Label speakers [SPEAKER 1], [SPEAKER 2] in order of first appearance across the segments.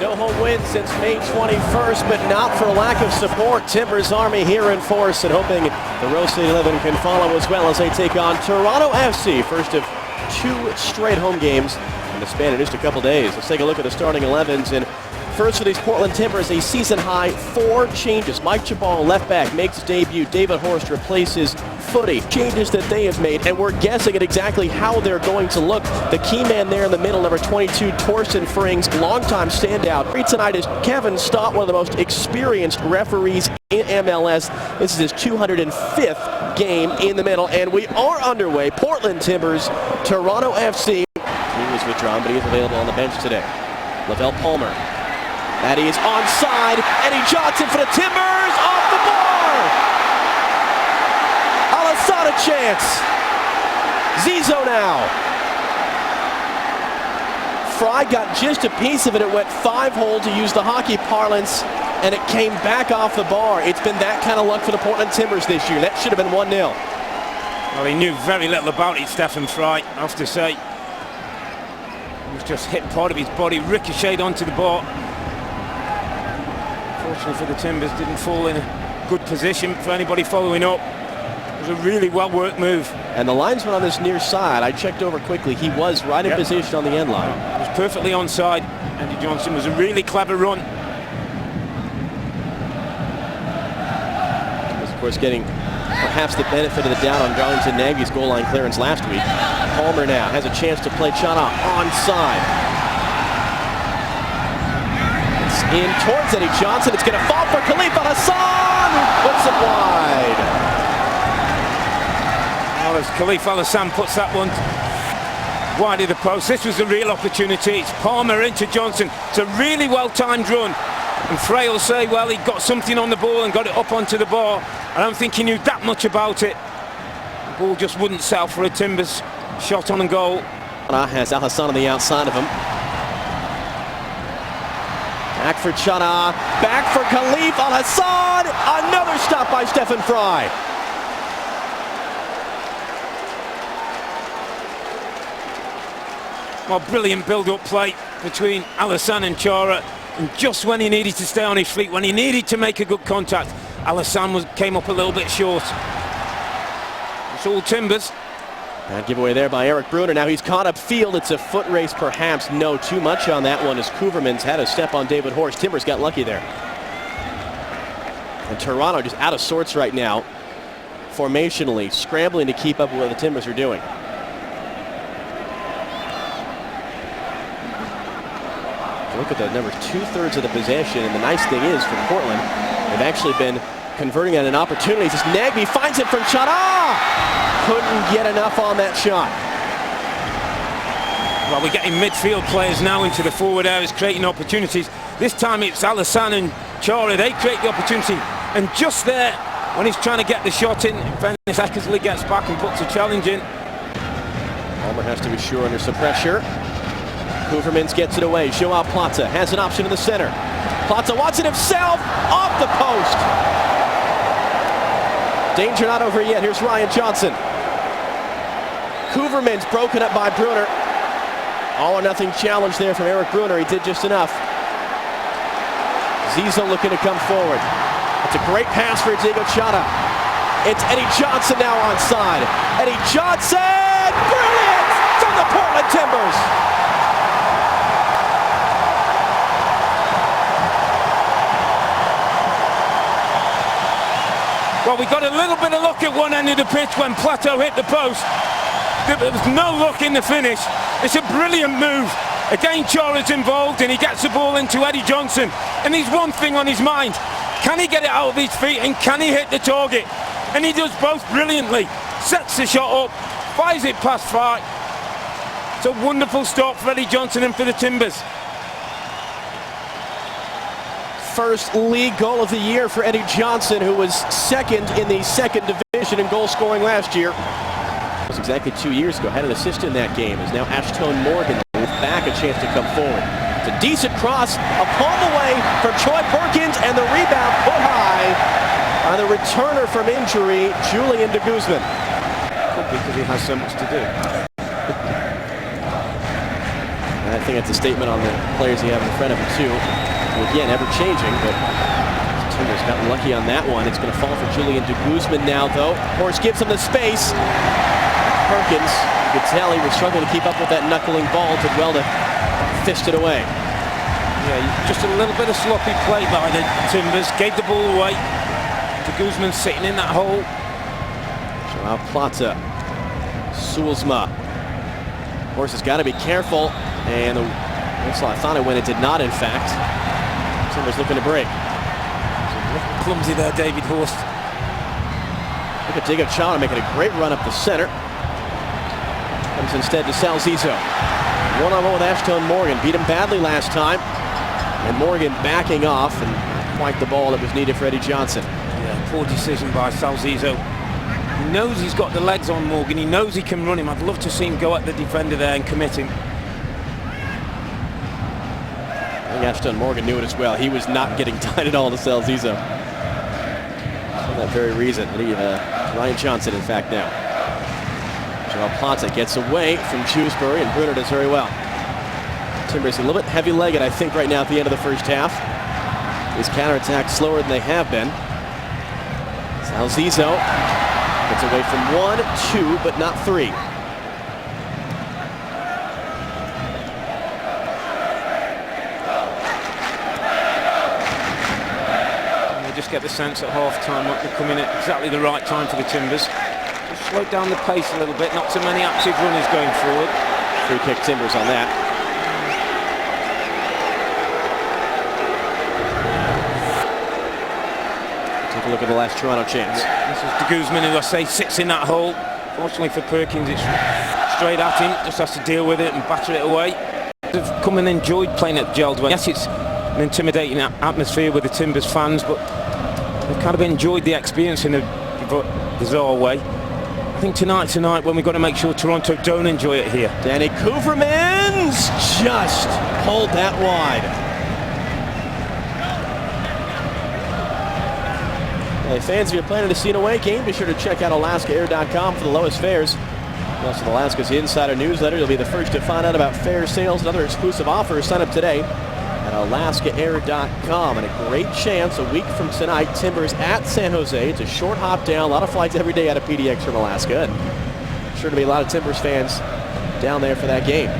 [SPEAKER 1] No home win since May 21st, but not for lack of support. Timbers Army here in force and hoping the Rose City 11 can follow as well as they take on Toronto FC. First of 2 straight home games in the span of just a couple days. Let's take a look at the starting 11s. And first for these Portland Timbers, a season-high 4 changes. Mike Chabal, left back, makes his debut. David Horst replaces Footy. Changes that they have made, and we're guessing at exactly how they're going to look. The key man there in the middle, number 22, Torsten Frings, longtime standout. Tonight is Kevin Stott, one of the most experienced referees in MLS. This is his 205th game in the middle, and we are underway. Portland Timbers, Toronto FC. He was withdrawn, but he's available on the bench today. Lavelle Palmer. That is onside. Eddie Johnson for the Timbers, off the bar. Al-Assad a chance. Zizo now. Fry got just a piece of it. It went 5-hole, to use the hockey parlance, and it came back off the bar. It's been that kind of luck for the Portland Timbers this year. That should have been 1-0.
[SPEAKER 2] Well, he knew very little about it, Stephen Fry, I have to say. He was just hit part of his body, ricocheted onto the bar. Fortunately for the Timbers, didn't fall in a good position for anybody following up. It was a really well-worked move.
[SPEAKER 1] And the linesman on this near side, I checked over quickly, he was right in position on the end line.
[SPEAKER 2] It was perfectly onside. Andy Johnson was a really clever run.
[SPEAKER 1] He was, of course, getting perhaps the benefit of the doubt on Darlington Nagy's goal line clearance last week. Palmer now has a chance to play Chana onside. It's in towards Eddie Johnson. It's going to fall for Khalif Al-Hassan, who puts it wide.
[SPEAKER 2] Well, as Khalif Al-Hassan puts that one wide of the post, this was a real opportunity. It's Palmer into Johnson. It's a really well-timed run. And Frey will say, well, he got something on the ball and got it up onto the bar. I don't think he knew that much about it. The ball just wouldn't sell for a Timbers shot on goal.
[SPEAKER 1] Has Al-Hassan on the outside of him. Back for Chana, back for Khalif Al-Hassan. Another stop by Stephen Fry.
[SPEAKER 2] Well, brilliant build-up play between Al-Hassan and Chara. And just when he needed to stay on his feet, when he needed to make a good contact, Al-Hassan came up a little bit short. It's all Timbers.
[SPEAKER 1] Bad giveaway there by Eric Bruner. Now he's caught up field. It's a foot race, perhaps. No, too much on that one, as Kuverman's had a step on David Horst. Timbers got lucky there. And Toronto just out of sorts right now, formationally, scrambling to keep up with what the Timbers are doing. Look at the numbers, 2/3 of the possession, and the nice thing is for Portland, they've actually been converting on an opportunity. As Nagby finds it from Chana. Couldn't get enough on that shot.
[SPEAKER 2] Well, we're getting midfield players now into the forward areas, creating opportunities. This time it's Al-Hassan and Chara. They create the opportunity. And just there, when he's trying to get the shot in, Venice Eckersley gets back and puts a challenge in.
[SPEAKER 1] Palmer has to be sure under some pressure. Kuvermans gets it away. Joao Plata has an option in the center. Plata wants it himself, off the post. Danger not over yet. Here's Ryan Johnson. Kuverman's broken up by Bruner. All or nothing challenge there from Eric Bruner. He did just enough. Zizo looking to come forward. It's a great pass for Diego Chana. It's Eddie Johnson now onside. Eddie Johnson! Brilliant! From the Portland Timbers!
[SPEAKER 2] Well, we got a little bit of luck at one end of the pitch when Plateau hit the post. There was no luck in the finish. It's a brilliant move. Again, Chara's involved and he gets the ball into Eddie Johnson. And he's one thing on his mind. Can he get it out of his feet and can he hit the target? And he does both brilliantly. Sets the shot up, fires it past Fry. It's a wonderful start for Eddie Johnson and for the Timbers.
[SPEAKER 1] First league goal of the year for Eddie Johnson, who was second in the second division in goal scoring last year. It was exactly 2 years ago. Had an assist in that game. As now Ashtone Morgan with back a chance to come forward. It's a decent cross, a palm away from Troy Perkins, and the rebound put high on the returner from injury, Julian de Guzman.
[SPEAKER 2] Could be because he has so much to do.
[SPEAKER 1] That I think it's a statement on the players you have in front of him too. Again, ever changing, but Timbers got lucky on that one. It's going to fall for Julian de Guzman now, though. Horse gives him the space. Perkins, you could tell he was struggling to keep up with that knuckling ball. Did well to fist it away.
[SPEAKER 2] Yeah, just a little bit of sloppy play by the Timbers. Gave the ball away. De Guzman sitting in that hole.
[SPEAKER 1] Joao Plata. Sulzma. Horse has got to be careful. And I thought it went. It did not, in fact. Timbers looking to break.
[SPEAKER 2] Clumsy there, David Horst.
[SPEAKER 1] Look at Jacob Chana making a great run up the center. Comes instead to Salzizo. One-on-one with Ashton Morgan. Beat him badly last time. And Morgan backing off and quite the ball that was needed for Eddie Johnson.
[SPEAKER 2] Yeah, poor decision by Salzizo. He knows he's got the legs on Morgan. He knows he can run him. I'd love to see him go at the defender there and commit him.
[SPEAKER 1] I think Ashton Morgan knew it as well. He was not getting tied at all to Salzizo. For that very reason. Ryan Johnson, in fact, now. Joao Plata gets away from Shrewsbury, and Bruner does very well. Timbers a little bit heavy-legged, I think, right now at the end of the first half. His counterattack slower than they have been. Salzizo gets away from 1, 2, but not 3.
[SPEAKER 2] You just get the sense at half-time that they're coming at exactly the right time for the Timbers. Just slow down the pace a little bit, not so many active runners going forward.
[SPEAKER 1] Free kick Timbers on that. Take a look at the last Toronto chance.
[SPEAKER 2] This is de Guzman, who I say sits in that hole. Fortunately for Perkins, it's straight at him, just has to deal with it and batter it away. They've come and enjoyed playing at JELD-WEN. Yes, it's an intimidating atmosphere with the Timbers fans, but they've kind of enjoyed the experience in a bizarre way. I think tonight when we've got to make sure Toronto don't enjoy it here.
[SPEAKER 1] Danny Couvermans just pulled that wide. Hey, fans, if you're planning to see an away game, be sure to check out AlaskaAir.com for the lowest fares. Plus, with Alaska's Insider newsletter, you'll be the first to find out about fare sales and other exclusive offers. Sign up today at AlaskaAir.com. And a great chance a week from tonight, Timbers at San Jose. It's a short hop down, a lot of flights every day out of PDX from Alaska. And sure to be a lot of Timbers fans down there for that game.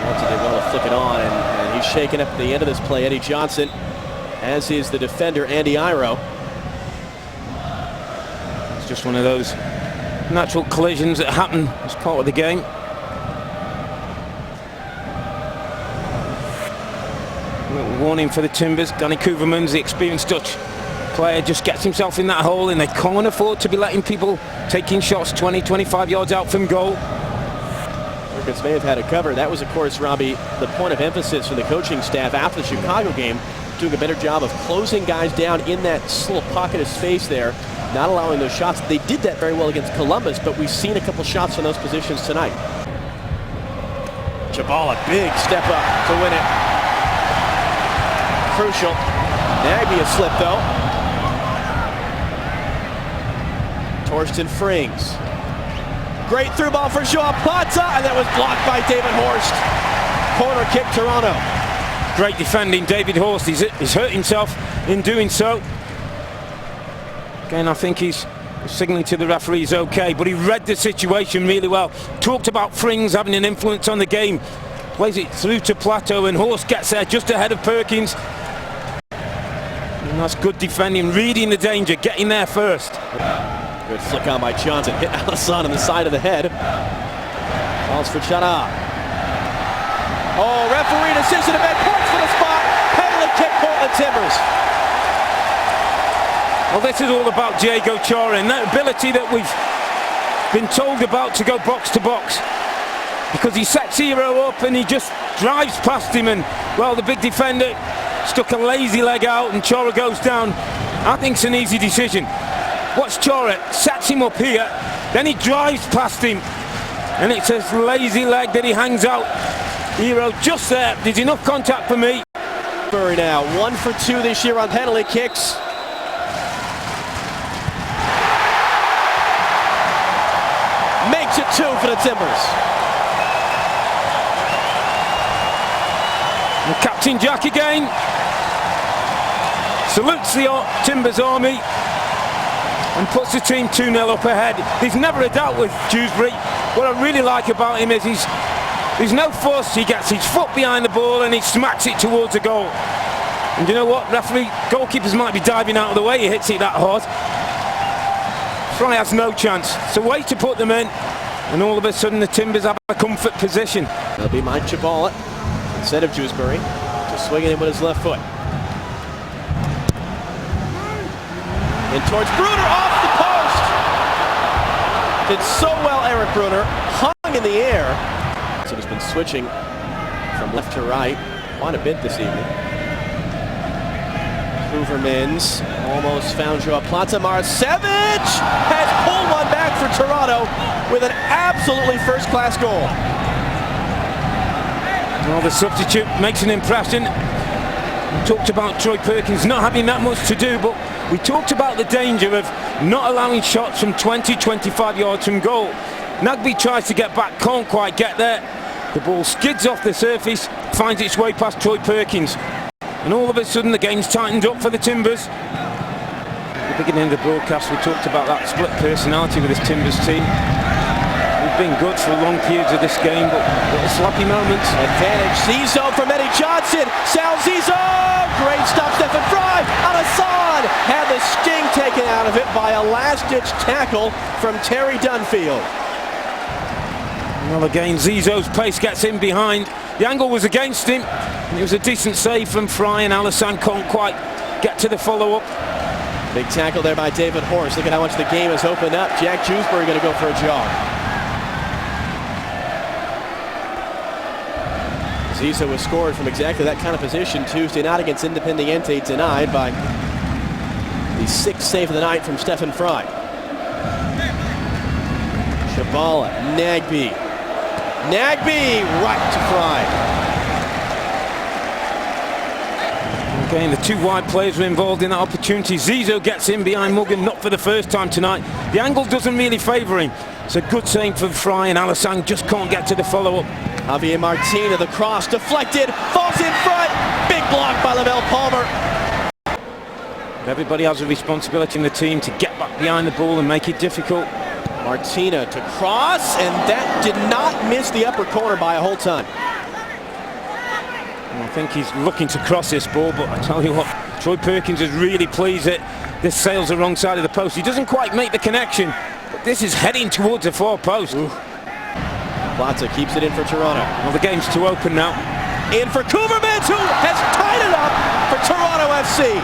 [SPEAKER 1] Johnson did well to flick it on, and he's shaken up at the end of this play, Eddie Johnson, as is the defender, Andy Iro.
[SPEAKER 2] It's just one of those natural collisions that happen as part of the game. Warning for the Timbers. Danny Couvermans, the experienced Dutch player, just gets himself in that hole, and they can't afford to be letting people taking shots 20-25 yards out from goal.
[SPEAKER 1] Perkins may have had it covered. That was, of course, Robbie, the point of emphasis for the coaching staff after the Chicago game, doing a better job of closing guys down in that little pocket of space there, not allowing those shots. They did that very well against Columbus, but we've seen a couple shots from those positions tonight. Chabala, big step up to win it. Crucial. Nagby a slip, though. Torsten Frings. Great through ball for Joao Plata, and that was blocked by David Horst. Corner kick, Toronto.
[SPEAKER 2] Great defending, David Horst. He's hurt himself in doing so. Again, I think he's signaling to the referee he's okay, but he read the situation really well. Talked about Frings having an influence on the game. Plays it through to Plateau, and Horst gets there just ahead of Perkins. And that's good defending, reading the danger, getting there first.
[SPEAKER 1] Good flick on by Johnson. Hit Alisson on the side of the head. Calls for Chana. Oh, referee decision to make points for the spot. Penalty kick, Portland Timbers.
[SPEAKER 2] Well, this is all about Diego Chara and that ability that we've been told about to go box to box. Because he sets Hero up and he just drives past him, and, well, the big defender stuck a lazy leg out and Chara goes down. I think it's an easy decision. Watch Chara, sets him up here, then he drives past him, and it's his lazy leg that he hangs out. Hero just there, there's enough contact for me.
[SPEAKER 1] Bury now, 1 for 2 this year on penalty kicks. Makes it 2 for the Timbers.
[SPEAKER 2] And Captain Jack again salutes the Timbers army and puts the team 2-0 up ahead. There's never a doubt with Dewsbury. What I really like about him is there's no fuss. He gets his foot behind the ball and he smacks it towards the goal. And you know what, referee, goalkeepers might be diving out of the way. He hits it that hard. Fry has no chance. It's a way to put them in, and all of a sudden the Timbers have a comfort position.
[SPEAKER 1] It'll be Mike Chabala instead of Dewsbury, just swinging in with his left foot. In towards Bruner, off the post. Did so well, Eric Bruner, hung in the air. So he's been switching from left to right quite a bit this evening. Hoovermans almost found Joao Plata. Marcevic has pulled one back for Toronto with an absolutely first-class goal.
[SPEAKER 2] Well, the substitute makes an impression. We talked about Troy Perkins not having that much to do, but we talked about the danger of not allowing shots from 20-25 yards from goal. Nagby tries to get back, can't quite get there. The ball skids off the surface, finds its way past Troy Perkins. And all of a sudden the game's tightened up for the Timbers. At the beginning of the broadcast we talked about that split personality with this Timbers team. We've been good for long periods of this game, but little sloppy moments.
[SPEAKER 1] Advantage, Zizzo from Eddie Johnson. Sal Zizzo! Great stop, Stephen Fry. Al-Hassan had the sting taken out of it by a last-ditch tackle from Terry Dunfield.
[SPEAKER 2] Well, again, Zizzo's pace gets in behind. The angle was against him. And it was a decent save from Fry, and Al-Hassan can't quite get to the follow-up.
[SPEAKER 1] Big tackle there by David Horse. Look at how much the game has opened up. Jack Dewsbury going to go for a jog. Zizzo was scored from exactly that kind of position Tuesday night against Independiente, denied by the 6th save of the night from Stephen Fry. Chabala, Nagby. Nagby right to Fry.
[SPEAKER 2] Again, the 2 wide players were involved in that opportunity. Zizzo gets in behind Muggen, not for the first time tonight. The angle doesn't really favour him. It's a good save for Fry, and Al-Hassan just can't get to the follow-up.
[SPEAKER 1] Javier Martina, the cross deflected, falls in front. Big block by Lavelle Palmer.
[SPEAKER 2] Everybody has a responsibility in the team to get back behind the ball and make it difficult.
[SPEAKER 1] Martina to cross, and that did not miss the upper corner by a whole ton.
[SPEAKER 2] I think he's looking to cross this ball, but I tell you what, Troy Perkins is really pleased that this sails the wrong side of the post. He doesn't quite make the connection, but this is heading towards the far post.
[SPEAKER 1] Plata keeps it in for Toronto.
[SPEAKER 2] Well, the game's too open now.
[SPEAKER 1] In for Hoovermans, who has tied it up for Toronto FC.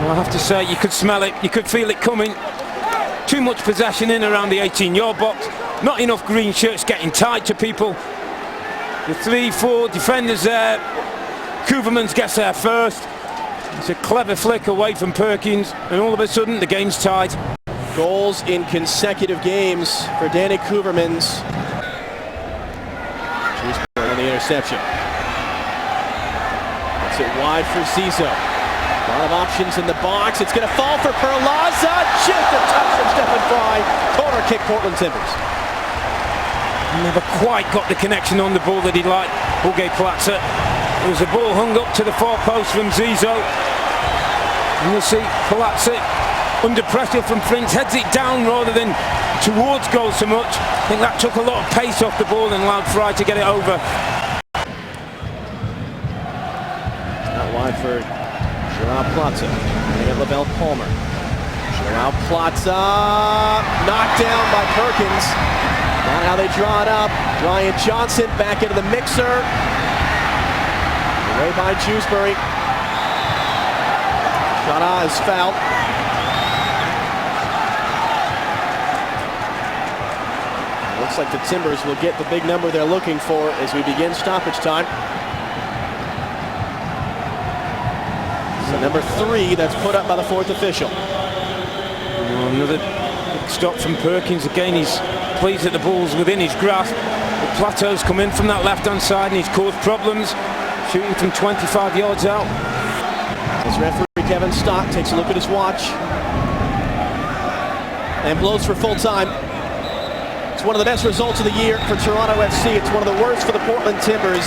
[SPEAKER 2] Well, I have to say, you could smell it, you could feel it coming. Too much possession in around the 18-yard box. Not enough green shirts getting tied to people. The 3-4 defenders there. Hoovermans gets there first. It's a clever flick away from Perkins, and all of a sudden the game's tied.
[SPEAKER 1] Goals in consecutive games for Danny Hoovermans. Dewsbury on the interception. That's it wide for Zizzo. A lot of options in the box. It's going to fall for Perlaza. Just a touch from Stephen Fry. Corner kick, Portland Timbers.
[SPEAKER 2] Never quite got the connection on the ball that he'd like. Jorge Plata. There was a ball hung up to the far post from Zizzo. And you'll see Plata under pressure from Frings, heads it down rather than towards goal so much. I think that took a lot of pace off the ball and allowed Fry to get it over.
[SPEAKER 1] Out wide for Joao Plata. Getting at Lavelle Palmer. Joao Plata knocked down by Perkins. Not how they draw it up. Ryan Johnson back into the mixer. Away by Dewsbury. Shana is fouled. Looks like the Timbers will get the big number they're looking for as we begin stoppage time. So number 3, that's put up by the 4th official.
[SPEAKER 2] Another big stop from Perkins. Again, he's pleased that the ball's within his grasp. The Plateau's come in from that left-hand side and he's caused problems. Shooting from 25 yards out.
[SPEAKER 1] This referee Kevin Stock takes a look at his watch and blows for full time. It's one of the best results of the year for Toronto FC. It's one of the worst for the Portland Timbers.